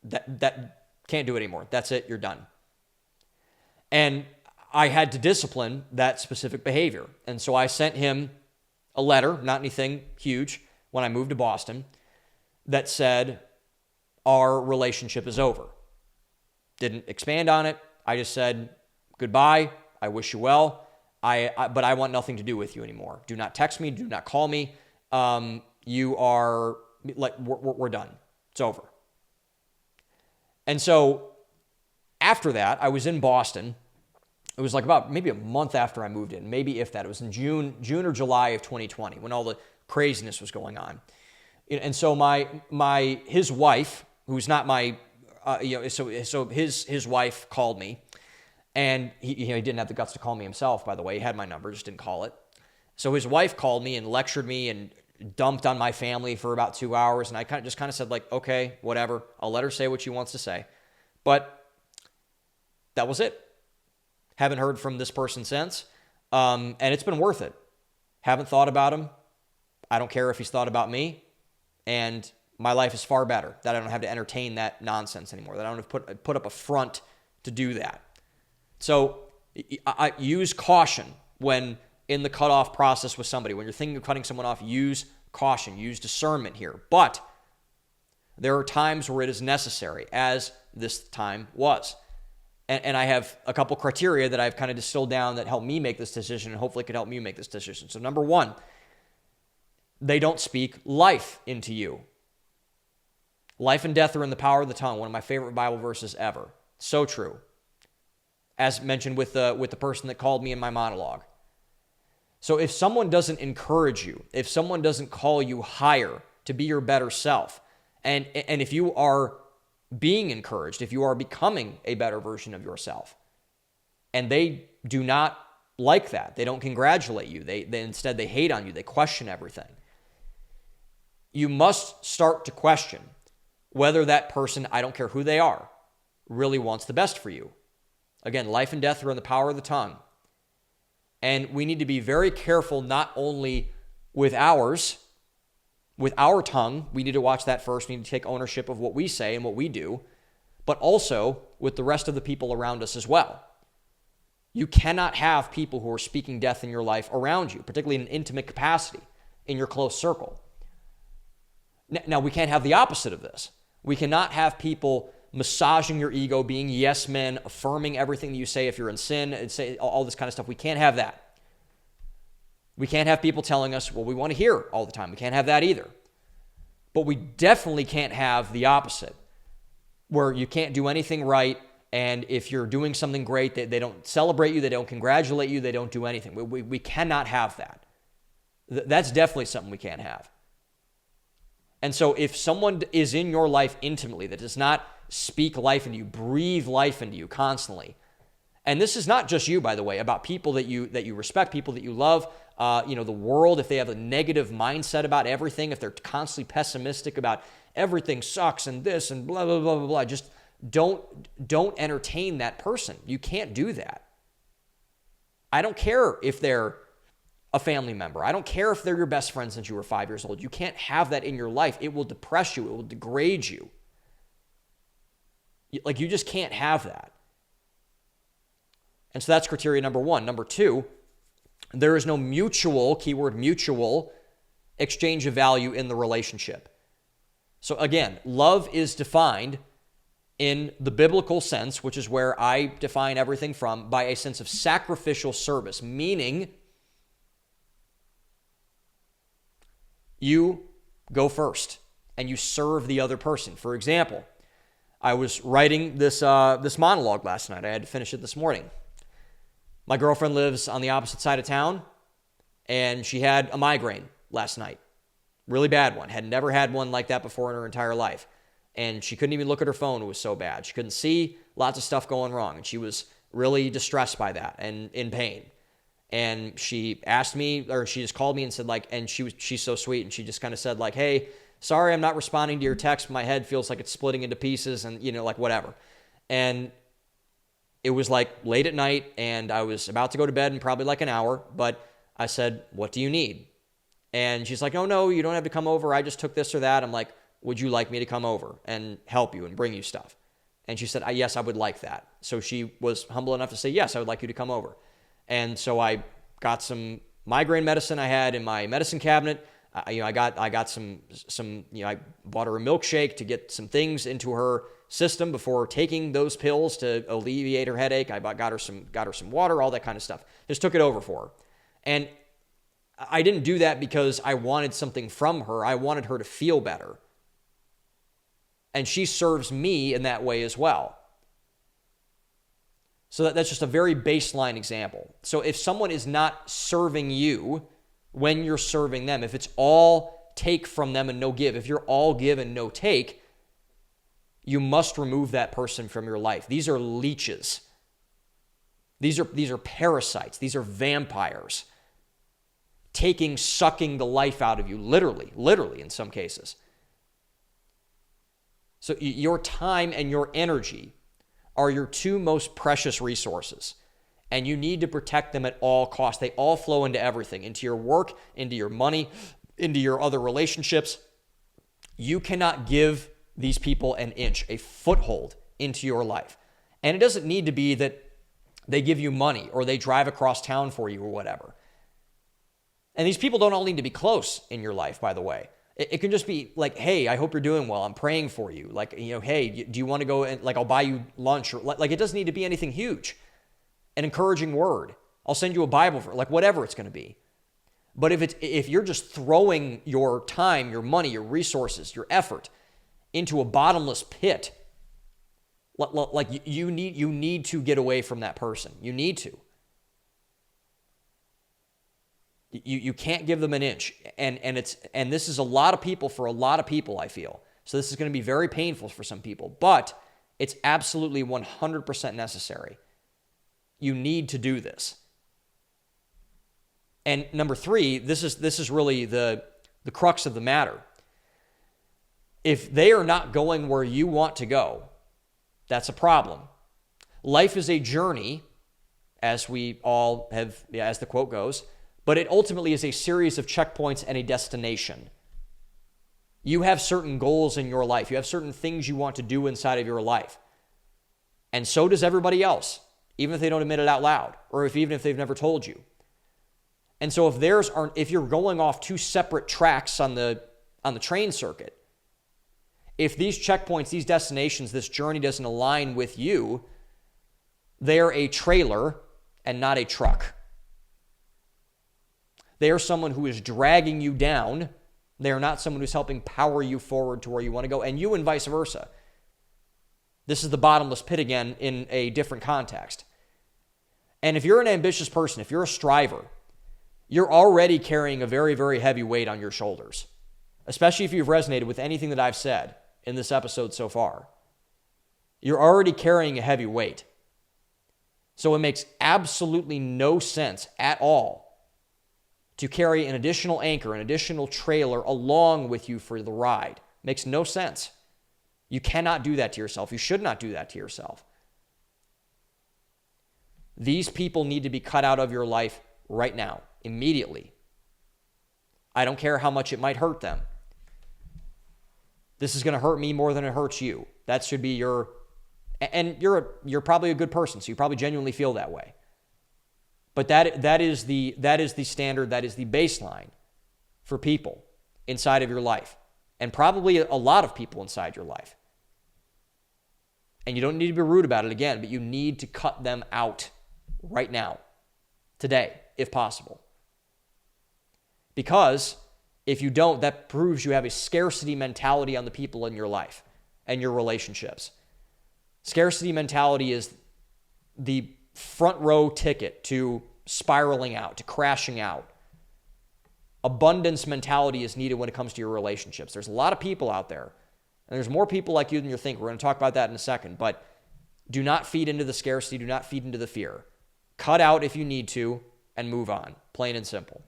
Speaker 1: that can't do it anymore. That's it. You're done. And I had to discipline that specific behavior. And so I sent him a letter, not anything huge, when I moved to Boston, that said, our relationship is over. Didn't expand on it. I just said, goodbye. I wish you well. But I want nothing to do with you anymore. Do not text me. Do not call me. You are we're done. It's over. And so after that, I was in Boston. It was like about maybe a month after I moved in, maybe if that. It was in June or July of 2020 when all the craziness was going on. And so his wife, who's not my, so his wife called me. And he didn't have the guts to call me himself, by the way. He had my number, just didn't call it. So his wife called me and lectured me and dumped on my family for about 2 hours. And I kind of said, like, okay, whatever. I'll let her say what she wants to say. But that was it. Haven't heard from this person since. And it's been worth it. Haven't thought about him. I don't care if he's thought about me. And my life is far better that I don't have to entertain that nonsense anymore, that I don't have to put up a front to do that. So I use caution when in the cutoff process with somebody. When you're thinking of cutting someone off, use caution, use discernment here. But there are times where it is necessary, as this time was. And I have a couple criteria that I've kind of distilled down that help me make this decision and hopefully could help you make this decision. So number one, they don't speak life into you. Life and death are in the power of the tongue, one of my favorite Bible verses ever. So true. As mentioned with the person that called me in my monologue. So if someone doesn't encourage you, if someone doesn't call you higher to be your better self, and if you are being encouraged, if you are becoming a better version of yourself, and they do not like that, they don't congratulate you, they instead they hate on you, they question everything, you must start to question whether that person, I don't care who they are, really wants the best for you. Again, life and death are in the power of the tongue. And we need to be very careful not only with ours, with our tongue, we need to watch that first. We need to take ownership of what we say and what we do, but also with the rest of the people around us as well. You cannot have people who are speaking death in your life around you, particularly in an intimate capacity in your close circle. Now, we can't have the opposite of this. We cannot have people massaging your ego, being yes men, affirming everything that you say if you're in sin, and say all this kind of stuff. We can't have that. We can't have people telling us what we want to hear all the time. We can't have that either. But we definitely can't have the opposite, where you can't do anything right, and if you're doing something great, they don't celebrate you, they don't congratulate you, they don't do anything. We cannot have that. That's definitely something we can't have. And so if someone is in your life intimately that does not speak life into you, breathe life into you constantly, and this is not just you, by the way, about people that you respect, people that you love, the world, if they have a negative mindset about everything, if they're constantly pessimistic about everything sucks and this and blah, blah, blah, blah, blah, just don't entertain that person. You can't do that. I don't care if they're a family member. I don't care if they're your best friend since you were 5 years old. You can't have that in your life. It will depress you. It will degrade you. Like, you just can't have that. And so that's criteria number one. Number two, there is no mutual, keyword mutual, exchange of value in the relationship. So again, love is defined in the biblical sense, which is where I define everything from, by a sense of sacrificial service, meaning you go first and you serve the other person. For example, I was writing this monologue last night. I had to finish it this morning. My girlfriend lives on the opposite side of town, and she had a migraine last night. Really bad one. Had never had one like that before in her entire life. And she couldn't even look at her phone. It was so bad. She couldn't see, lots of stuff going wrong. And she was really distressed by that and in pain. And she asked me, or she just called me and said, and she's so sweet. And she just kind of said, hey, sorry, I'm not responding to your text. My head feels like it's splitting into pieces and, whatever. And it was late at night, and I was about to go to bed in probably an hour, but I said, what do you need? And she's like, oh, no, you don't have to come over. I just took this or that. I'm like, would you like me to come over and help you and bring you stuff? And she said, yes, I would like that. So she was humble enough to say, yes, I would like you to come over. And so I got some migraine medicine I had in my medicine cabinet. I got some. I bought her a milkshake to get some things into her system before taking those pills to alleviate her headache. I got her some water, all that kind of stuff. Just took it over for her. And I didn't do that because I wanted something from her. I wanted her to feel better. And she serves me in that way as well. So that's just a very baseline example. So if someone is not serving you when you're serving them, if it's all take from them and no give, if you're all give and no take, you must remove that person from your life. These are leeches. These are parasites. These are vampires. Sucking the life out of you, literally in some cases. So your time and your energy are your two most precious resources, and you need to protect them at all costs. They all flow into everything, into your work, into your money, into your other relationships. You cannot give these people an inch, a foothold into your life. And it doesn't need to be that they give you money or they drive across town for you or whatever. And these people don't all need to be close in your life, by the way. It can just be hey, I hope you're doing well. I'm praying for you. Hey, do you want to go and I'll buy you lunch, or it doesn't need to be anything huge. An encouraging word. I'll send you a Bible for whatever it's going to be. But if you're just throwing your time, your money, your resources, your effort into a bottomless pit, you need to get away from that person. You need to. You can't give them an inch, and this is a lot of people for a lot of people, I feel. So this is going to be very painful for some people, but it's absolutely 100% necessary. You need to do this. And number three, this is really the crux of the matter. If they are not going where you want to go, that's a problem. Life is a journey, as we all have, as the quote goes, but it ultimately is a series of checkpoints and a destination. You have certain goals in your life. You have certain things you want to do inside of your life. And so does everybody else, even if they don't admit it out loud, or even if they've never told you. And so if you're going off two separate tracks on the train circuit, if these checkpoints, these destinations, this journey doesn't align with you, they're a trailer and not a truck. They are someone who is dragging you down. They are not someone who's helping power you forward to where you want to go, and you and vice versa. This is the bottomless pit again in a different context. And if you're an ambitious person, if you're a striver, you're already carrying a very, very heavy weight on your shoulders, especially if you've resonated with anything that I've said in this episode so far. You're already carrying a heavy weight. So it makes absolutely no sense at all to carry an additional anchor, an additional trailer along with you for the ride. Makes no sense. You cannot do that to yourself. You should not do that to yourself. These people need to be cut out of your life right now, immediately. I don't care how much it might hurt them. This is going to hurt me more than it hurts you. That should be your... And you're probably a good person, so you probably genuinely feel that way. But that is the standard, that is the baseline for people inside of your life, and probably a lot of people inside your life. And you don't need to be rude about it again, but you need to cut them out right now, today, if possible. Because if you don't, that proves you have a scarcity mentality on the people in your life and your relationships. Scarcity mentality is the front row ticket to spiraling out, to crashing out. Abundance mentality is needed when it comes to your relationships. There's a lot of people out there, and there's more people like you than you think. We're going to talk about that in a second, but do not feed into the scarcity. Do not feed into the fear. Cut out if you need to and move on, plain and simple.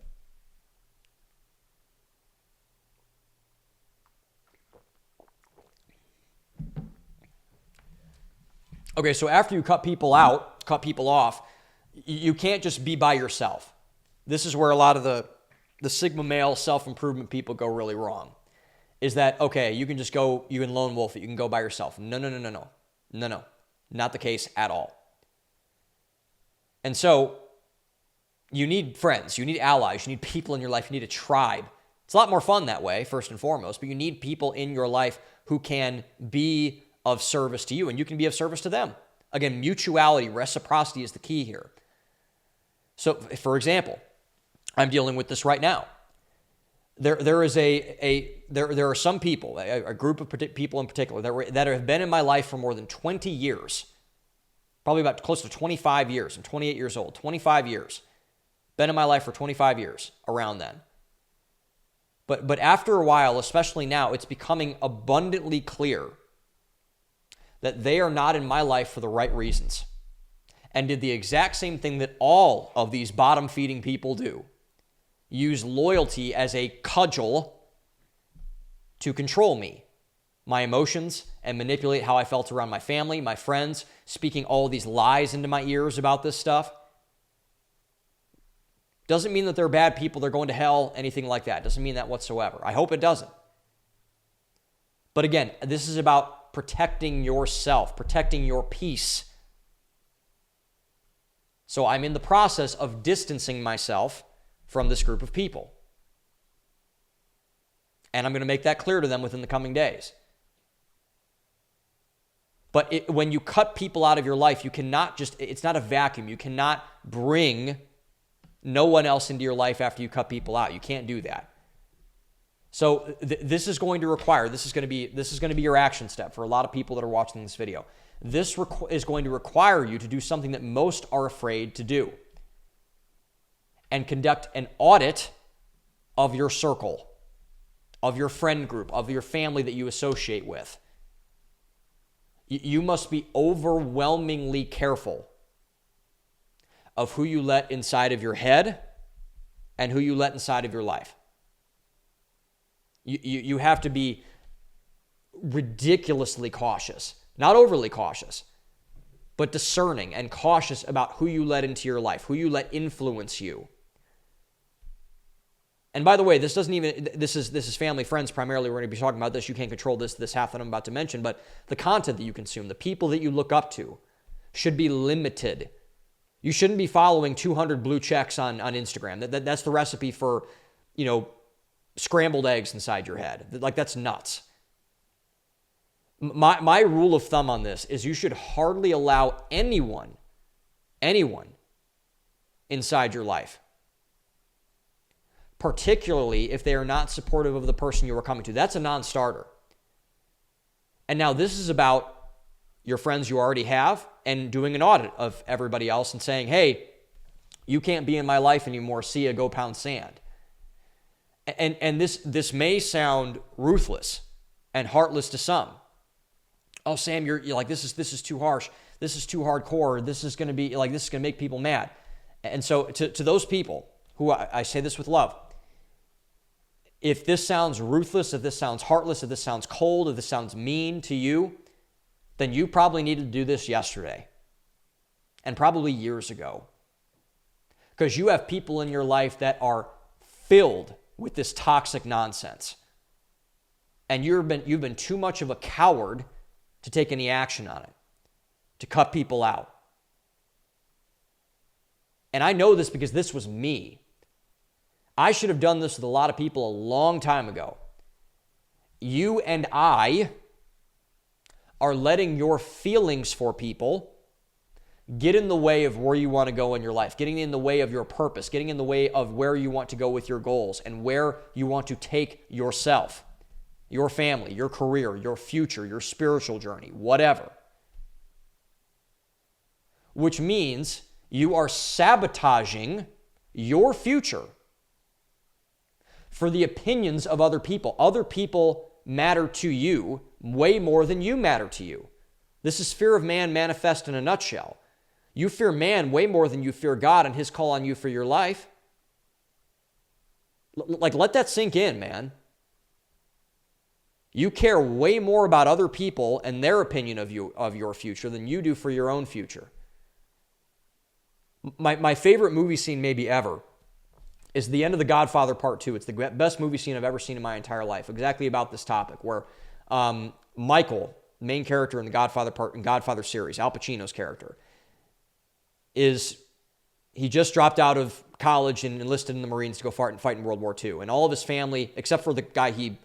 Speaker 1: Okay, so after you cut people out, cut people off, you can't just be by yourself. This is where a lot of the Sigma male self-improvement people go really wrong. Is that, okay, you can just go, you can lone wolf it, you can go by yourself. No. Not the case at all. And so you need friends, you need allies, you need people in your life, you need a tribe. It's a lot more fun that way, first and foremost, but you need people in your life who can be of service to you, and you can be of service to them. Again, mutuality, reciprocity is the key here. So, for example, I'm dealing with this right now. There are some people, a group of people in particular, that have been in my life for more than 20 years, probably about close to 25 years. I'm 28 years old, 25 years. Been in my life for 25 years, around then. But after a while, especially now, it's becoming abundantly clear that they are not in my life for the right reasons, and did the exact same thing that all of these bottom-feeding people do. Use loyalty as a cudgel to control me, my emotions, and manipulate how I felt around my family, my friends, speaking all these lies into my ears about this stuff. Doesn't mean that they're bad people, they're going to hell, anything like that. Doesn't mean that whatsoever. I hope it doesn't. But again, this is about protecting yourself, protecting your peace. So I'm in the process of distancing myself from this group of people. And I'm going to make that clear to them within the coming days. But when you cut people out of your life, you cannot it's not a vacuum. You cannot bring no one else into your life after you cut people out. You can't do that. So this is going to be your action step for a lot of people that are watching this video. This is going to require you to do something that most are afraid to do, and conduct an audit of your circle, of your friend group, of your family that you associate with. You must be overwhelmingly careful of who you let inside of your head and who you let inside of your life. You have to be ridiculously cautious, not overly cautious, but discerning and cautious about who you let into your life, who you let influence you. And by the way, this is family, friends primarily. We're going to be talking about this. You can't control this half that I'm about to mention, but the content that you consume, the people that you look up to should be limited. You shouldn't be following 200 blue checks on Instagram. That's the recipe for, scrambled eggs inside your head. Like, that's nuts. My rule of thumb on this is you should hardly allow anyone inside your life, particularly if they are not supportive of the person you are coming to. That's a non-starter. And now this is about your friends you already have and doing an audit of everybody else and saying, hey, you can't be in my life anymore. See ya, go pound sand. And this may sound ruthless and heartless to some. Oh, Sam, you're like, this is too harsh. This is too hardcore. This is going to make people mad. And so to those people who I say this with love, if this sounds ruthless, if this sounds heartless, if this sounds cold, if this sounds mean to you, then you probably needed to do this yesterday and probably years ago. Because you have people in your life that are filled with this toxic nonsense. And you've been too much of a coward to take any action on it, to cut people out. And I know this because this was me. I should have done this with a lot of people a long time ago. You and I are letting your feelings for people get in the way of where you want to go in your life, getting in the way of your purpose, getting in the way of where you want to go with your goals and where you want to take yourself, your family, your career, your future, your spiritual journey, whatever. Which means you are sabotaging your future for the opinions of other people. Other people matter to you way more than you matter to you. This is fear of man manifest in a nutshell. You fear man way more than you fear God and his call on you for your life. Let that sink in, man. You care way more about other people and their opinion of your future than you do for your own future. My favorite movie scene maybe ever is the end of The Godfather Part 2. It's the best movie scene I've ever seen in my entire life, exactly about this topic, where Michael, main character in the Godfather series, Al Pacino's character, he just dropped out of college and enlisted in the Marines to go fight in World War II. And all of his family, except for the guy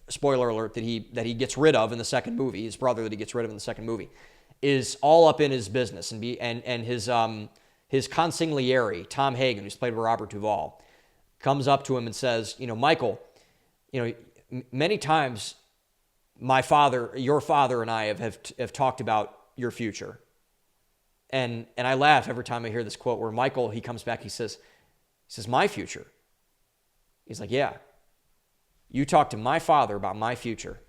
Speaker 1: spoiler alert, that he gets rid of in the second movie, his brother that he gets rid of in the second movie, is all up in his business. And his consigliere, Tom Hagen, who's played by Robert Duvall, comes up to him and says, Michael, many times your father and I have talked about your future. And I laugh every time I hear this quote where Michael, he comes back, he says, my future. He's like, yeah, you talk to my father about my future.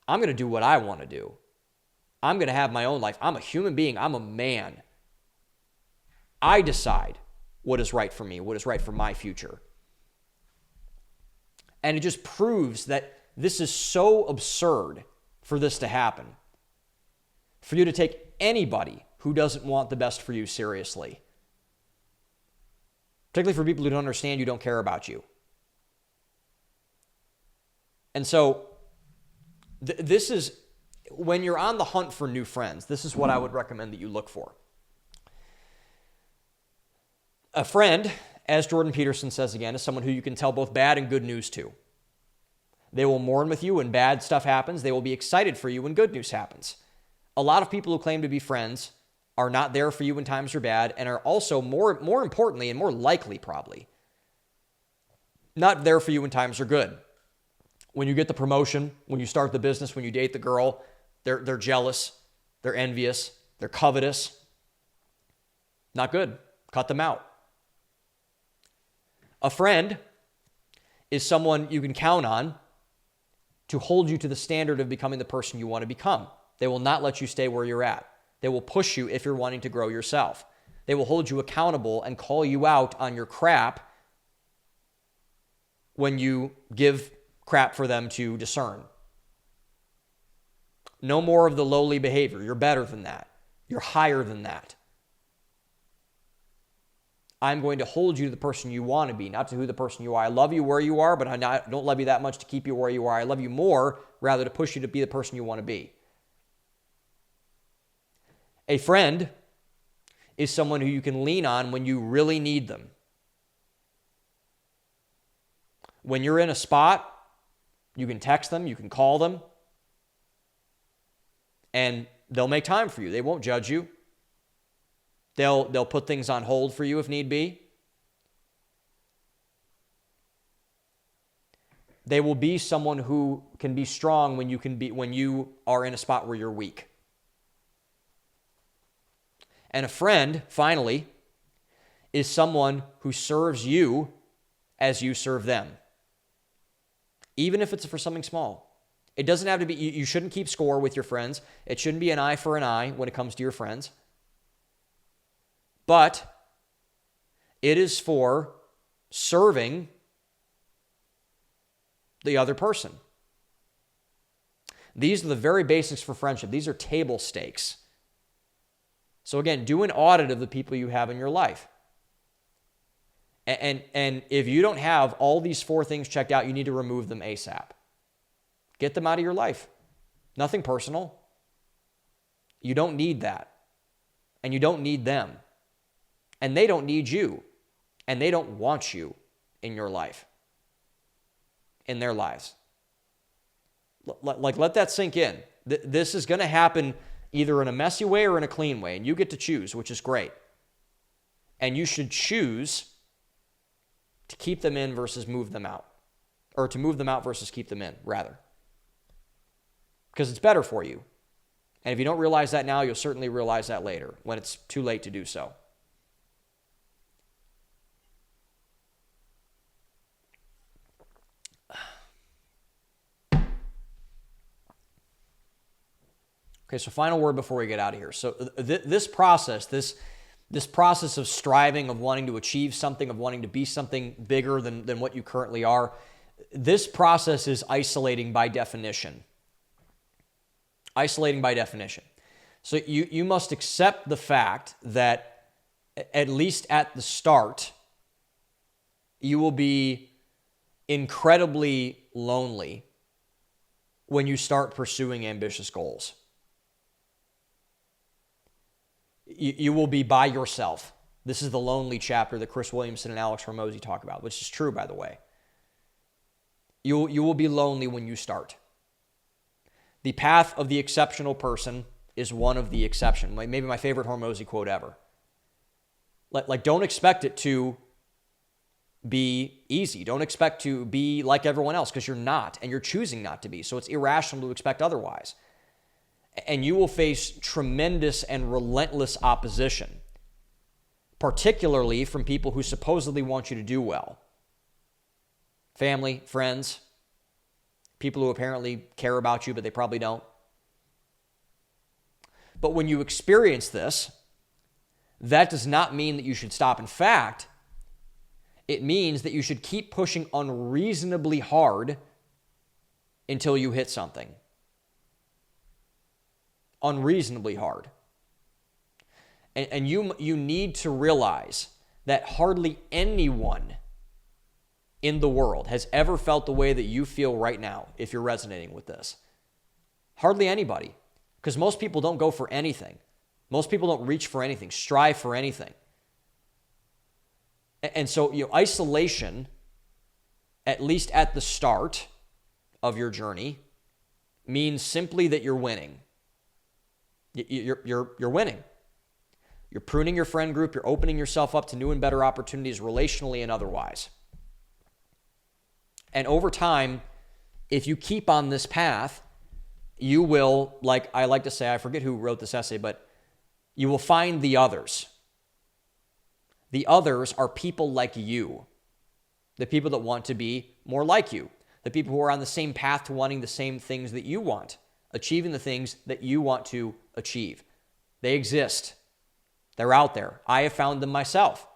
Speaker 1: I'm going to do what I want to do. I'm going to have my own life. I'm a human being. I'm a man. I decide what is right for me, what is right for my future. And it just proves that this is so absurd for this to happen. For you to take anybody who doesn't want the best for you seriously. Particularly for people who don't understand you, don't care about you. And so, this is, when you're on the hunt for new friends, this is what I would recommend that you look for. A friend, as Jordan Peterson says again, is someone who you can tell both bad and good news to. They will mourn with you when bad stuff happens. They will be excited for you when good news happens. A lot of people who claim to be friends are not there for you when times are bad and are also, more importantly and more likely probably, not there for you when times are good. When you get the promotion, when you start the business, when you date the girl, they're jealous, they're envious, they're covetous. Not good. Cut them out. A friend is someone you can count on to hold you to the standard of becoming the person you want to become. They will not let you stay where you're at. They will push you if you're wanting to grow yourself. They will hold you accountable and call you out on your crap when you give crap for them to discern. No more of the lowly behavior. You're better than that. You're higher than that. I'm going to hold you to the person you want to be, not to who the person you are. I love you where you are, but I don't love you that much to keep you where you are. I love you more, rather to push you to be the person you want to be. A friend is someone who you can lean on when you really need them. When you're in a spot, you can text them, you can call them, and they'll make time for you. They won't judge you. They'll put things on hold for you if need be. They will be someone who can be strong when you are in a spot where you're weak. And a friend, finally, is someone who serves you as you serve them. Even if it's for something small. It doesn't have to be, you shouldn't keep score with your friends. It shouldn't be an eye for an eye when it comes to your friends. But it is for serving the other person. These are the very basics for friendship. These are table stakes. So again, do an audit of the people you have in your life. And if you don't have all these 4 things checked out, you need to remove them ASAP. Get them out of your life. Nothing personal. You don't need that. And you don't need them. And they don't need you. And they don't want you in your life. In their lives. Like, let that sink in. This is going to happen either in a messy way or in a clean way. And you get to choose, which is great. And you should choose to keep them in versus move them out. Or to move them out versus keep them in, rather. Because it's better for you. And if you don't realize that now, you'll certainly realize that later, when it's too late to do so. Okay, so final word before we get out of here. So this process of striving, of wanting to achieve something, of wanting to be something bigger than what you currently are, this process is isolating by definition. Isolating by definition. So you must accept the fact that, at least at the start, you will be incredibly lonely when you start pursuing ambitious goals. You will be by yourself. This is the lonely chapter that Chris Williamson and Alex Hormozy talk about, which is true, by the way. You will be lonely when you start. The path of the exceptional person is one of the exception. Maybe my favorite Hormozy quote ever. Like, don't expect it to be easy. Don't expect to be like everyone else, because you're not, and you're choosing not to be. So it's irrational to expect otherwise. And you will face tremendous and relentless opposition, particularly from people who supposedly want you to do well. Family, friends, people who apparently care about you, but they probably don't. But when you experience this, that does not mean that you should stop. In fact, it means that you should keep pushing unreasonably hard until you hit something. Unreasonably hard. And you need to realize that hardly anyone in the world has ever felt the way that you feel right now, if you're resonating with this. Hardly anybody. Because most people don't go for anything. Most people don't reach for anything, strive for anything. And so, isolation, at least at the start of your journey, means simply that you're winning. You're winning. You're pruning your friend group. You're opening yourself up to new and better opportunities relationally and otherwise. And over time, if you keep on this path, you will, like I like to say, I forget who wrote this essay, but you will find the others. The others are people like you. The people that want to be more like you. The people who are on the same path to wanting the same things that you want. Achieving the things that you want to achieve. They exist. They're out there. I have found them myself.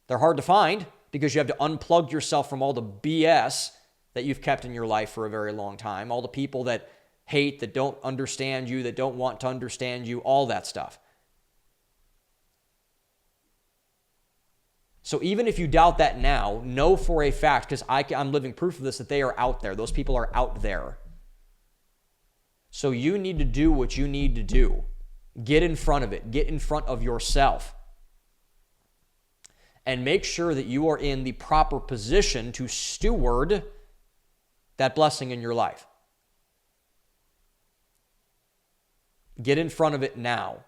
Speaker 1: They're hard to find because you have to unplug yourself from all the BS that you've kept in your life for a very long time. All the people that hate, that don't understand you, that don't want to understand you, all that stuff. So even if you doubt that now, know for a fact, because I'm living proof of this, that they are out there. Those people are out there. So you need to do what you need to do. Get in front of it. Get in front of yourself. And make sure that you are in the proper position to steward that blessing in your life. Get in front of it now.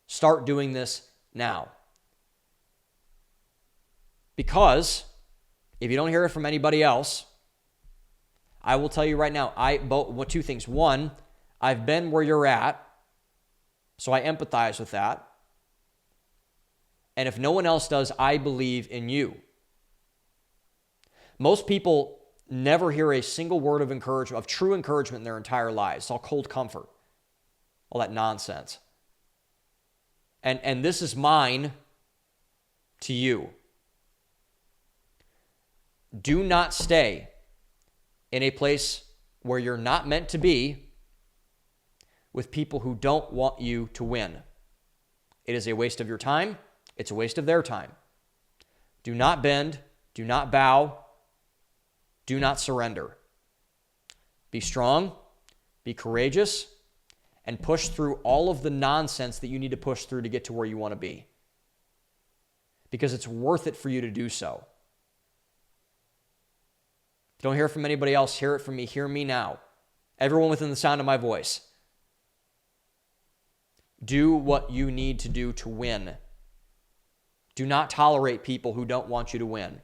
Speaker 1: Start doing this now. Because if you don't hear it from anybody else, I will tell you right now, two things. One, I've been where you're at, so I empathize with that. And if no one else does, I believe in you. Most people never hear a single word of encouragement, of true encouragement in their entire lives. It's all cold comfort, all that nonsense. And this is mine to you. Do not stay in a place where you're not meant to be with people who don't want you to win. It is a waste of your time. It's a waste of their time. Do not bend. Do not bow. Do not surrender. Be strong. Be courageous. And push through all of the nonsense that you need to push through to get to where you want to be. Because it's worth it for you to do so. If you don't hear it from anybody else, hear it from me. Hear me now. Everyone within the sound of my voice. Do what you need to do to win. Do not tolerate people who don't want you to win.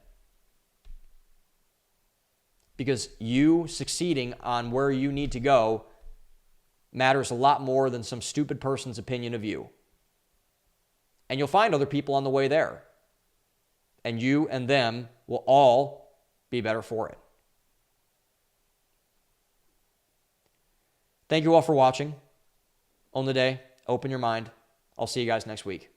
Speaker 1: Because you succeeding on where you need to go matters a lot more than some stupid person's opinion of you. And you'll find other people on the way there. And you and them will all be better for it. Thank you all for watching. Own the day. Open your mind. I'll see you guys next week.